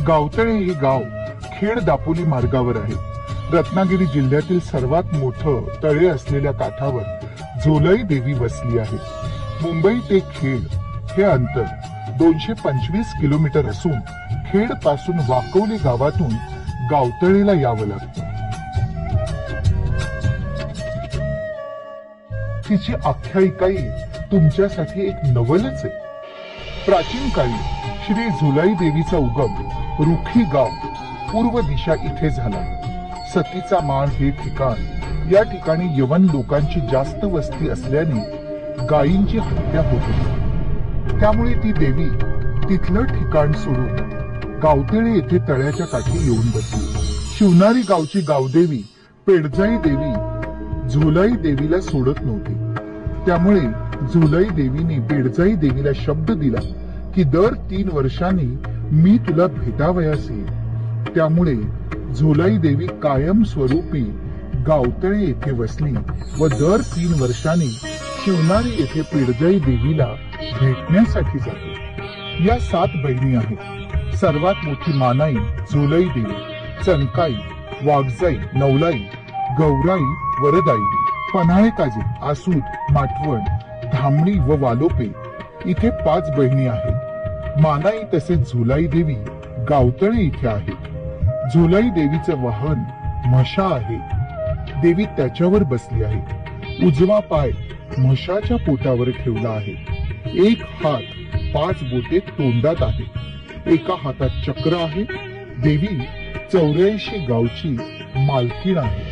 गावतळे हे गाव खेड दापोली मार्गावर आहे. रत्नागिरी जिल्ह्यातील सर्वात मोठं तळे असलेल्या काठावर झोलाई देवी वसली आहे. मुंबई ते खेड हे अंतर 225 किलोमीटर असून खेड पासून वाकवली गावातून गावतळेला यावं लागतं. तिची आख्यायिकाही तुमच्यासाठी एक नवलच आहे. प्राचीन काळी श्री झुलाई देवीचा उगम रुखी गाव पूर्व दिशा इथे झाला. सतीचा माळ हे ठिकाण, या ठिकाणी यवन लोकांची जास्त वस्ती असल्याने गायींची हत्या होत होती. त्यामुळे ती देवी तिथलं ठिकाण सोडून गावतळे येथे तळ्याच्या काठी येऊन बसली. शिवनारी गावची गावदेवी पेडजाई देवी झुलाई देवीला सोडत नव्हती. त्यामुळे झुलाई देवीने पेडजाई देवीला शब्द दिला की दर 3 वर्षांनी मी तुला भेटावयास येईल. त्यामुळे झुलाई देवी कायम स्वरूपी गावतळे येथे वसली व दर 3 वर्षांनी शिवनारी येथे पेडजाई देवीला भेटण्यासाठी जाते. या 7 बहिणी आहेत. सर्वात मोठी मानाई झुलाई देवी, चनकाई, वाघजाई, नवलाई, गौराई, वरदाई, पन्हाळेकाजी, आसूद, माठवण, धामणी व वालोपे इथे 5 बहिणी आहेत. मानाई तसेच झुलाई देवी गावतळे इथे आहेत. झुलाई देवीचं वाहन म्हशा आहे. देवी त्याच्यावर बसली आहे. उजवा पाय म्हशाच्या पोटावर ठेवला आहे. एक हात 5 बोटे तोंडात आहे. एका हातात चक्र आहे. देवी 84 गावची मालकीण आहे.